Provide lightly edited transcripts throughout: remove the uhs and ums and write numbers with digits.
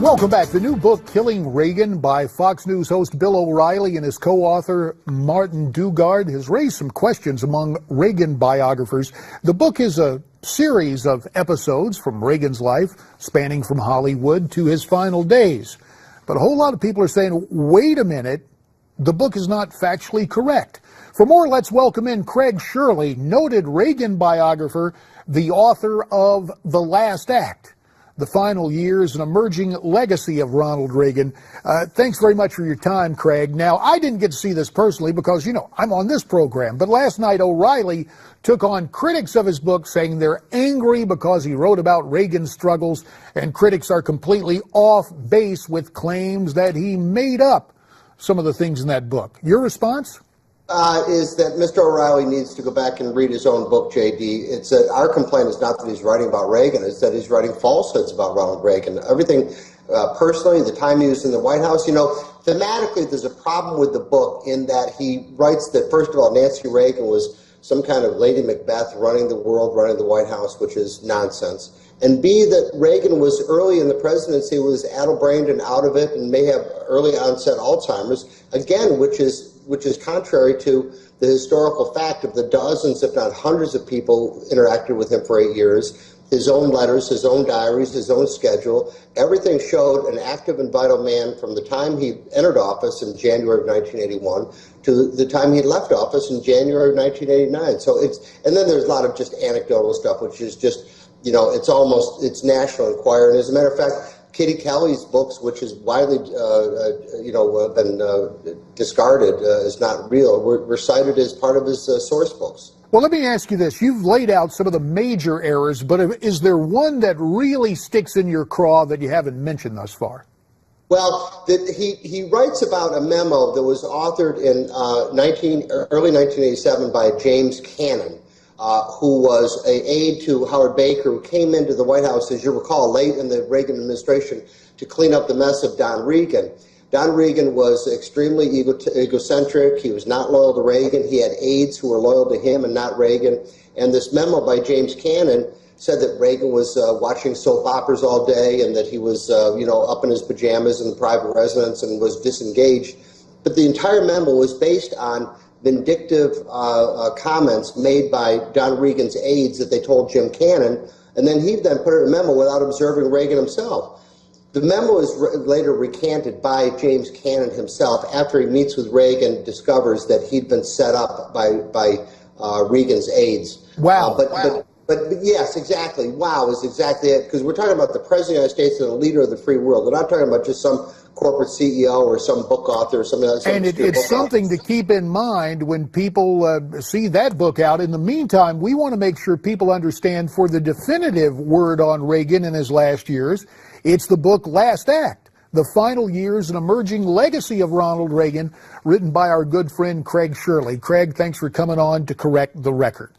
Welcome back. The new book, Killing Reagan, by Fox News host Bill O'Reilly and his co-author Martin Dugard, has raised some questions among Reagan biographers. The book is a series of episodes from Reagan's life, spanning from Hollywood to his final days. But a whole lot of people are saying, wait a minute, the book is not factually correct. For more, let's welcome in Craig Shirley, noted Reagan biographer, the author of The Last Act, The Final Years, an Emerging Legacy of Ronald Reagan. Thanks very much for your time, Craig. Now, I didn't get to see this personally because, you know, I'm on this program. But last night, O'Reilly took on critics of his book, saying they're angry because he wrote about Reagan's struggles, and critics are completely off base with claims that he made up some of the things in that book. Your response? Is that Mr. O'Reilly needs to go back and read his own book, J.D. It's that our complaint is not that he's writing about Reagan, it's that he's writing falsehoods about Ronald Reagan. Everything personally, the time he was in the White House, you know, thematically there's a problem with the book in that he writes that, first of all, Nancy Reagan was some kind of Lady Macbeth running the world, running the White House, which is nonsense. And B, that Reagan was early in the presidency, was addle-brained and out of it, and may have early onset Alzheimer's, again, which is contrary to the historical fact of the dozens, if not hundreds of people interacted with him for 8 years, his own letters, his own diaries, his own schedule. Everything showed an active and vital man from the time he entered office in January of 1981 to the time he left office in January of 1989. So and then there's a lot of just anecdotal stuff, which is just, you know, it's National Enquirer. And as a matter of fact, Kitty Kelly's books, which is widely, been discarded as not real, were cited as part of his source books. Well, let me ask you this. You've laid out some of the major errors, but is there one that really sticks in your craw that you haven't mentioned thus far? Well, he writes about a memo that was authored in early 1987 by James Cannon, who was an aide to Howard Baker, who came into the White House, as you recall, late in the Reagan administration to clean up the mess of Don Reagan. Don Reagan was extremely egocentric. He was not loyal to Reagan. He had aides who were loyal to him and not Reagan. And this memo by James Cannon said that Reagan was watching soap operas all day and that he was, up in his pajamas in the private residence and was disengaged. But the entire memo was based on vindictive comments made by Don Reagan's aides that they told Jim Cannon, and then he then put it in a memo without observing Reagan himself. The memo is later recanted by James Cannon himself after he meets with Reagan, discovers that he'd been set up by Reagan's aides. Wow. But yes, exactly. Wow is exactly it, because we're talking about the President of the United States and the leader of the free world. We're not talking about just some corporate CEO or some book author or something else. And it's something to keep in mind when people see that book out. In the meantime, we want to make sure people understand, for the definitive word on Reagan in his last years, it's the book Last Act, The Final Years, an Emerging Legacy of Ronald Reagan, written by our good friend Craig Shirley. Craig, thanks for coming on to correct the record.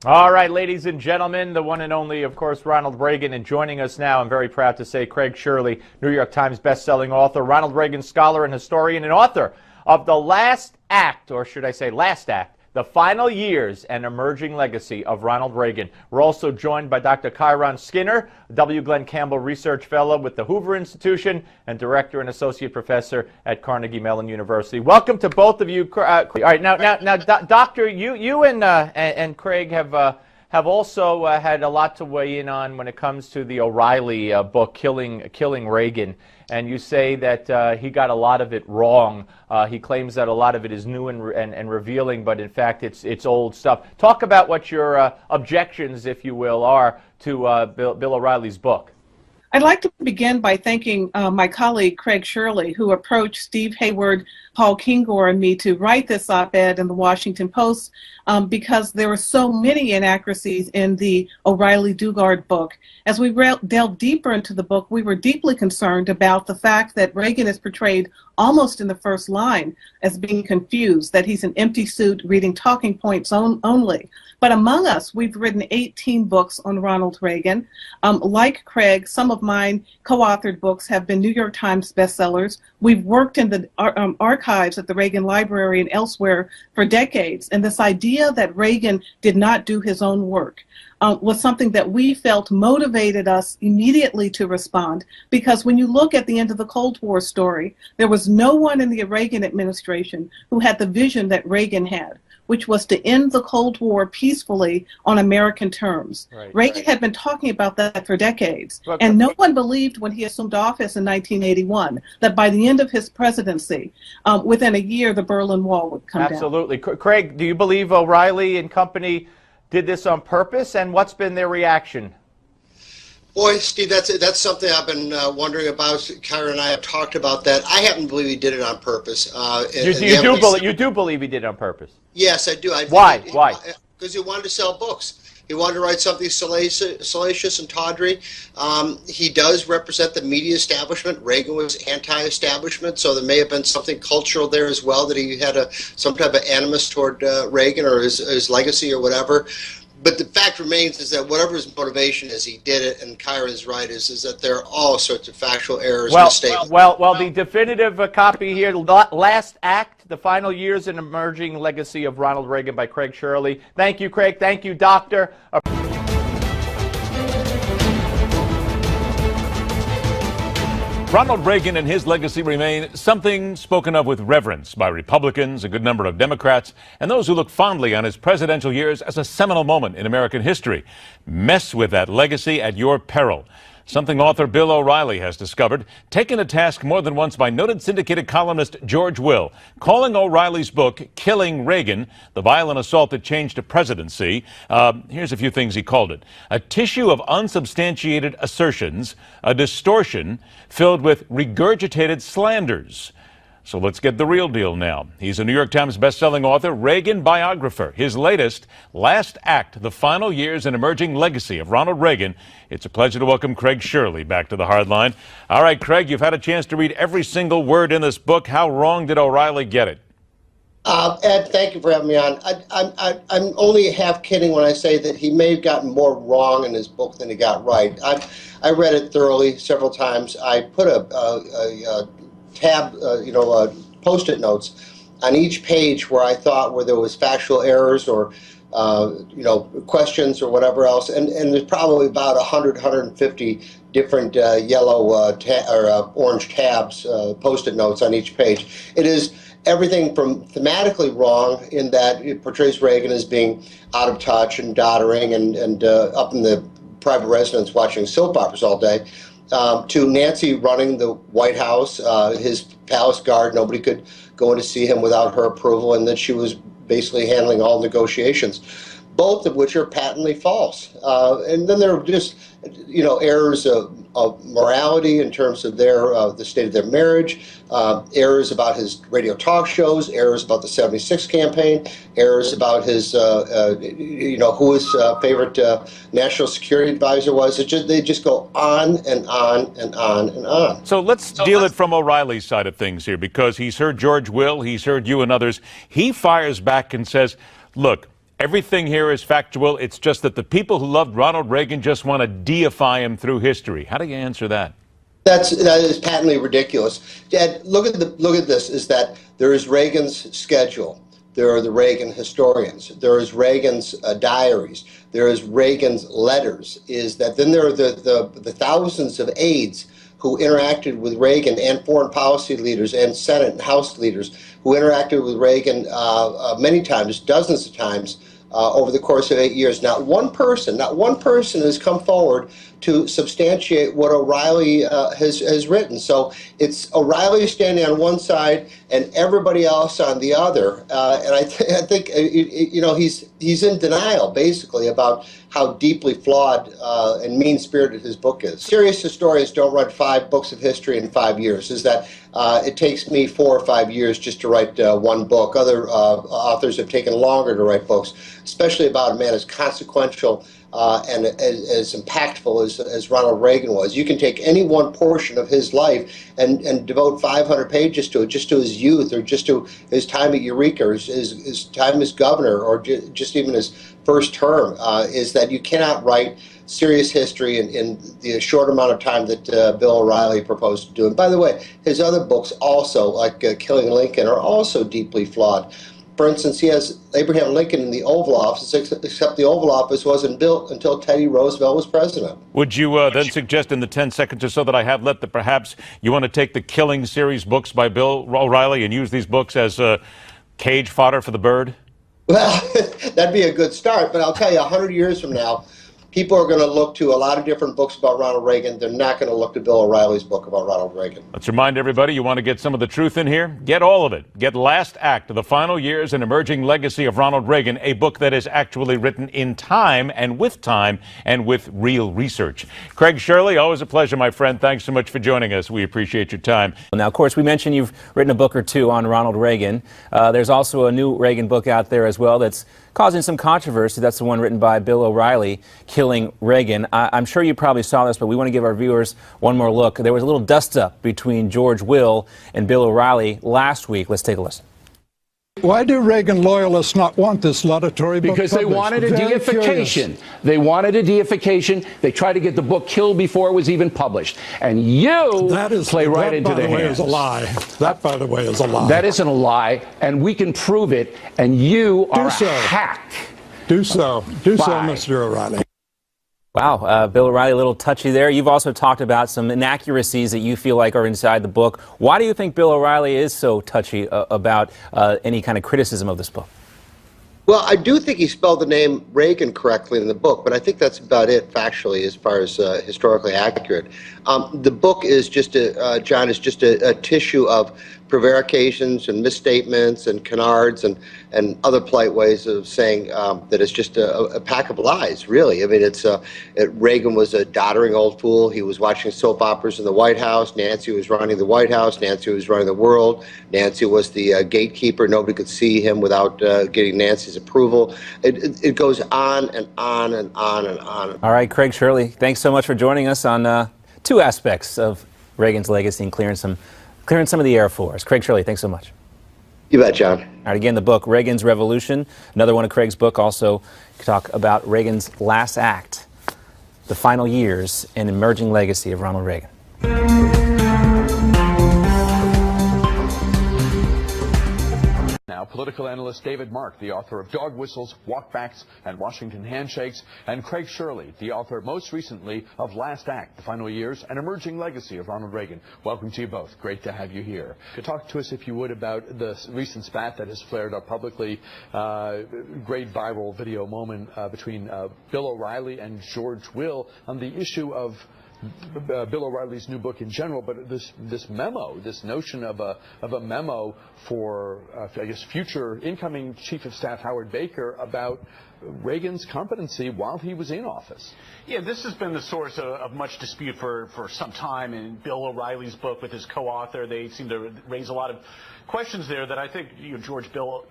All right, ladies and gentlemen, the one and only, of course, Ronald Reagan, and joining us now, I'm very proud to say, Craig Shirley, New York Times best-selling author, Ronald Reagan scholar and historian, and author of The Last Act, or should I say Last Act, The Final Years and Emerging Legacy of Ronald Reagan. We're also joined by Dr. Chiron Skinner, W. Glenn Campbell Research Fellow with the Hoover Institution and Director and Associate Professor at Carnegie Mellon University. Welcome to both of you. All right, now, Doctor, you and Craig have also had a lot to weigh in on when it comes to the O'Reilly book, Killing Reagan. And you say that he got a lot of it wrong. He claims that a lot of it is new and revealing, but in fact it's old stuff. Talk about what your objections, if you will, are to Bill O'Reilly's book. I'd like to begin by thanking my colleague Craig Shirley, who approached Steve Hayward, Paul Kingor, and me to write this op-ed in the Washington Post because there were so many inaccuracies in the O'Reilly-Dugard book. As we delved deeper into the book, we were deeply concerned about the fact that Reagan is portrayed almost in the first line as being confused, that he's an empty suit reading talking points only. But among us, we've written 18 books on Ronald Reagan. Like Craig, some of mine co-authored books have been New York Times bestsellers. We've worked in the archives at the Reagan Library and elsewhere for decades. And this idea that Reagan did not do his own work was something that we felt motivated us immediately to respond. Because when you look at the end of the Cold War story, there was no one in the Reagan administration who had the vision that Reagan had, which was to end the Cold War peacefully on American terms. Reagan had been talking about that for decades, and no one believed when he assumed office in 1981 that by the end of his presidency, within a year, the Berlin Wall would come down. Absolutely. Craig, do you believe O'Reilly and company did this on purpose, and what's been their reaction? Boy, Steve, that's something I've been wondering about. Kyra and I have talked about that. I happen to believe he did it on purpose. You do believe he did it on purpose? Yes, I do. Why? Why? Because he wanted to sell books. He wanted to write something salacious and tawdry. He does represent the media establishment. Reagan was anti-establishment, so there may have been something cultural there as well, that he had some type of animus toward Reagan or his legacy or whatever. But the fact remains is that whatever his motivation is, he did it, and Kyra is right, is that there are all sorts of factual errors and mistakes. Well, the definitive copy here, Last Act, The Final Years and Emerging Legacy of Ronald Reagan by Craig Shirley. Thank you, Craig. Thank you, Doctor. Ronald Reagan and his legacy remain something spoken of with reverence by Republicans, a good number of Democrats, and those who look fondly on his presidential years as a seminal moment in American history. Mess with that legacy at your peril. Something author Bill O'Reilly has discovered, taken to task more than once by noted syndicated columnist George Will, calling O'Reilly's book, Killing Reagan, the violent assault that changed a presidency. Here's a few things he called it. A tissue of unsubstantiated assertions, a distortion filled with regurgitated slanders. So let's get the real deal now. He's a New York Times bestselling author, Reagan biographer. His latest, Last Act, The Final Years and Emerging Legacy of Ronald Reagan. It's a pleasure to welcome Craig Shirley back to the Hardline. All right, Craig, you've had a chance to read every single word in this book. How wrong did O'Reilly get it? Ed, thank you for having me on. I'm only half kidding when I say that he may have gotten more wrong in his book than he got right. I read it thoroughly several times. I put a tab, Post-it notes on each page where I thought where there was factual errors or, questions or whatever else. And there's probably about 100, 150 different yellow or orange tabs, Post-it notes on each page. It is everything from thematically wrong in that it portrays Reagan as being out of touch and doddering and up in the private residence watching soap operas all day, to Nancy running the White House, his palace guard. Nobody could go in to see him without her approval, and that she was basically handling all negotiations, both of which are patently false. And then there are just, errors of morality in terms of the state of their marriage, errors about his radio talk shows, errors about the '76 campaign, errors about his, who his favorite national security advisor was. They just go on and on and on and on. So let's deal it from O'Reilly's side of things here, because he's heard George Will, he's heard you and others. He fires back and says, look, everything here is factual. It's just that the people who loved Ronald Reagan just want to deify him through history. How do you answer that? That is patently ridiculous. Dad, look at this, is that there is Reagan's schedule. There are the Reagan historians. There is Reagan's diaries. There is Reagan's letters. Then there are the thousands of aides who interacted with Reagan, and foreign policy leaders and Senate and House leaders who interacted with Reagan many times, dozens of times, over the course of 8 years. Not one person has come forward to substantiate what O'Reilly has written. So it's O'Reilly standing on one side and everybody else on the other. And I think he's in denial, basically, about how deeply flawed and mean-spirited his book is. Serious historians don't write 5 books of history in 5 years. It takes me 4 or 5 years just to write one book. Other authors have taken longer to write books, especially about a man as consequential and as impactful as Ronald Reagan was. You can take any one portion of his life and devote 500 pages to it, just to his youth, or just to his time at Eureka, or his time as governor, or just even his first term. Is that you cannot write serious history in the short amount of time that Bill O'Reilly proposed to do. And by the way, his other books also, like Killing Lincoln, are also deeply flawed. For instance, he has Abraham Lincoln in the Oval Office, except the Oval Office wasn't built until Teddy Roosevelt was president. Would you then suggest in the 10 seconds or so that I have left that perhaps you want to take the Killing series books by Bill O'Reilly and use these books as cage fodder for the bird? Well, that'd be a good start, but I'll tell you, 100 years from now, people are going to look to a lot of different books about Ronald Reagan. They're not going to look to Bill O'Reilly's book about Ronald Reagan. Let's remind everybody, you want to get some of the truth in here? Get all of it. Get Last Act, The Final Years and Emerging Legacy of Ronald Reagan, a book that is actually written in time and with real research. Craig Shirley, always a pleasure, my friend. Thanks so much for joining us. We appreciate your time. Now, of course, we mentioned you've written a book or two on Ronald Reagan. There's also a new Reagan book out there as well that's causing some controversy. That's the one written by Bill O'Reilly, Killing Reagan. I'm sure you probably saw this, but we want to give our viewers one more look. There was a little dust-up between George Will and Bill O'Reilly last week. Let's take a listen. Why do Reagan loyalists not want this laudatory book Because they published? wanted a Very deification. curious. They wanted a deification. They tried to get the book killed before it was even published. And you play right into their hands. That, by the way, is a lie. That, by the way, is a lie. That isn't a lie, and we can prove it, and you are a hack. Do so. Do so, Bye. Mr. O'Reilly. Wow, Bill O'Reilly, a little touchy there. You've also talked about some inaccuracies that you feel like are inside the book. Why do you think Bill O'Reilly is so touchy about any kind of criticism of this book? Well, I do think he spelled the name Reagan correctly in the book, but I think that's about it factually as far as historically accurate. The book is just, John, is just a tissue of prevarications and misstatements and canards and other polite ways of saying that it's just a pack of lies, really. I mean, Reagan was a doddering old fool. He was watching soap operas in the White House. Nancy was running the White House. Nancy was running the world. Nancy was the gatekeeper. Nobody could see him without getting Nancy's approval. It goes on and on and on and on. All right, Craig Shirley, thanks so much for joining us on two aspects of Reagan's legacy and clearing some of the air for us. Craig Shirley, thanks so much. You bet, John. All right, again, the book, Reagan's Revolution, another one of Craig's book, also talk about Reagan's last act, the final years and emerging legacy of Ronald Reagan. Now, political analyst David Mark, the author of Dog Whistles, Walkbacks, and Washington Handshakes, and Craig Shirley, the author most recently of Last Act, The Final Years and Emerging Legacy of Ronald Reagan. Welcome to you both. Great to have you here. Talk to us, if you would, about the recent spat that has flared up publicly. Great viral video moment between Bill O'Reilly and George Will on the issue of Bill O'Reilly's new book in general, but this memo, this notion of a memo for, I guess, future incoming Chief of Staff Howard Baker about Reagan's competency while he was in office. Yeah, this has been the source of much dispute for some time. In Bill O'Reilly's book with his co-author, they seem to raise a lot of questions there that I think George Will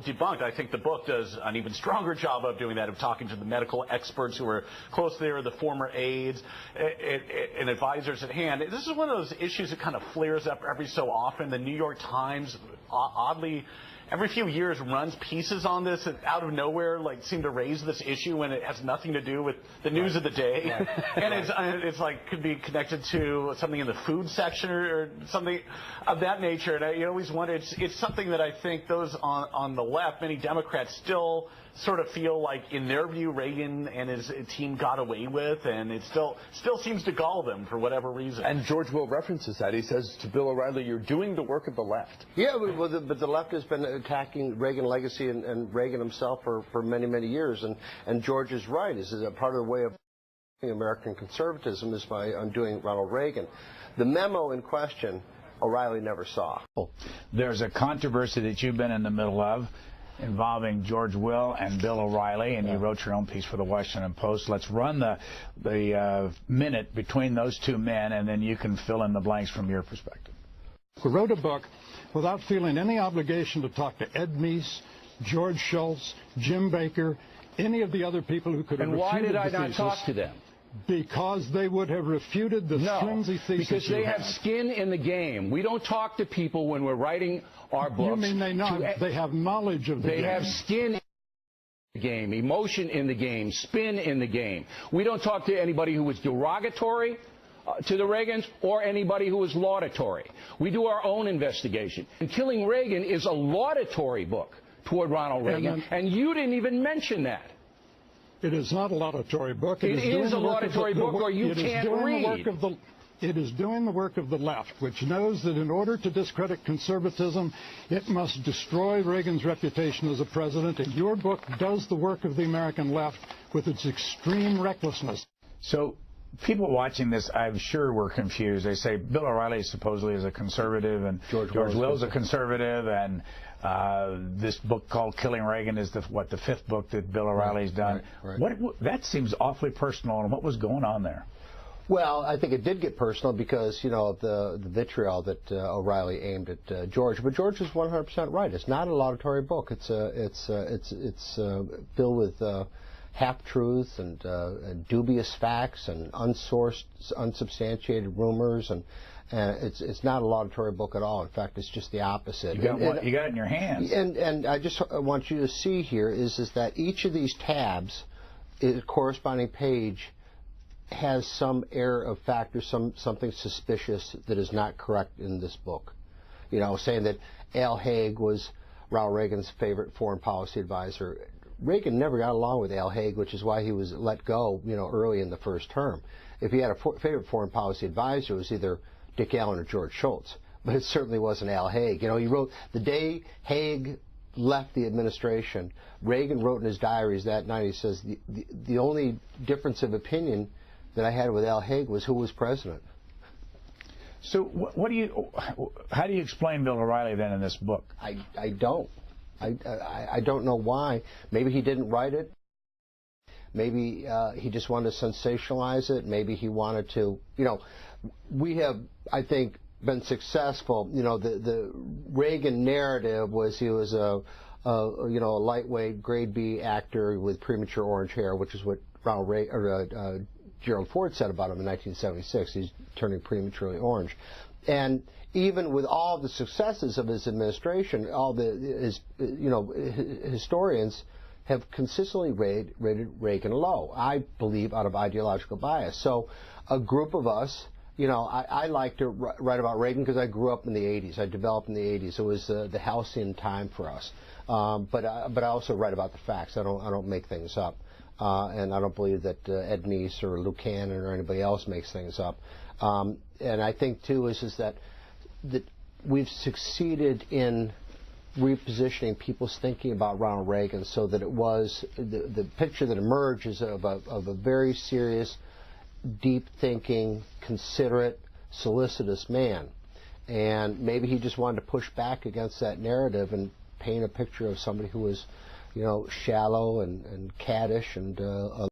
debunked. I think the book does an even stronger job of doing that, of talking to the medical experts who were close there, the former aides and advisors at hand. This is one of those issues that kind of flares up every so often. The New York Times, oddly, every few years runs pieces on this that out of nowhere seem to raise this issue when it has nothing to do with the news of the day. And it's like could be connected to something in the food section or something of that nature. And I always wonder, it's something that I think those on the left, many Democrats, still sort of feel like, in their view, Reagan and his team got away with, and it still seems to gall them for whatever reason. And George Will references that. He says to Bill O'Reilly, "You're doing the work of the left." Yeah, but the left has been attacking Reagan legacy and Reagan himself for many, many years. And George is right. This is a part of the way of American conservatism is by undoing Ronald Reagan. The memo in question, O'Reilly never saw. There's a controversy that you've been in the middle of involving George Will and Bill O'Reilly, and you wrote your own piece for the Washington Post. Let's run the minute between those two men, and then you can fill in the blanks from your perspective. We wrote a book without feeling any obligation to talk to Ed Meese, George Shultz, Jim Baker, any of the other people who could have refuted the thesis. And why did I not talk to them? Because they would have refuted the flimsy thesis. Because they have skin in the game. We don't talk to people when we're writing our books. You mean they have knowledge of the game? They have skin game, emotion in the game, spin in the game. We don't talk to anybody who was derogatory to the Reagans or anybody who was laudatory. We do our own investigation. And Killing Reagan is a laudatory book toward Ronald Reagan, and you didn't even mention that. It is not a laudatory book. It is a laudatory book, or you can't read. It is doing the work of the left, which knows that in order to discredit conservatism, it must destroy Reagan's reputation as a president, and your book does the work of the American left with its extreme recklessness. So people watching this, I'm sure, were confused. They say Bill O'Reilly supposedly is a conservative, and George Will's a conservative, and this book called Killing Reagan is the fifth book that Bill O'Reilly's done. Right. That seems awfully personal, and what was going on there? Well, I think it did get personal because, you know, of the vitriol that O'Reilly aimed at George. But George is 100% right. It's not a laudatory book. It's filled with half-truths and dubious facts and unsourced, unsubstantiated rumors, and it's not a laudatory book at all. In fact, it's just the opposite. You got it in your hands. And I just want you to see here is that each of these tabs, corresponding page, has some error of fact or something suspicious that is not correct in this book. You know, saying that Al Haig was Ronald Reagan's favorite foreign policy advisor. Reagan never got along with Al Haig, which is why he was let go, you know, early in the first term. If he had a favorite foreign policy advisor, it was either Dick Allen or George Shultz, but it certainly wasn't Al Haig. You know, he wrote the day Haig left the administration, Reagan wrote in his diaries that night, he says, the only difference of opinion that I had with Al Haig was who was president. So how do you explain Bill O'Reilly then in this book? I don't. I don't know why. Maybe he didn't write it. Maybe he just wanted to sensationalize it. Maybe he wanted to, you know, we have, I think, been successful. You know, the Reagan narrative was he was a lightweight grade B actor with premature orange hair, which is what Ronald Reagan or Gerald Ford said about him in 1976. He's turning prematurely orange. And even with all the successes of his administration, historians have consistently rated Reagan low, I believe, out of ideological bias. So a group of us, you know, I like to write about Reagan because I grew up in the 80s. I developed in the 80s. It was the halcyon time for us. But I also write about the facts. I don't make things up. And I don't believe that Ed Meese or Lou Cannon or anybody else makes things up. And I think, too, is that we've succeeded in repositioning people's thinking about Ronald Reagan so that it was the picture that emerges of a very serious, deep-thinking, considerate, solicitous man. And maybe he just wanted to push back against that narrative and paint a picture of somebody who was, you know, shallow and caddish and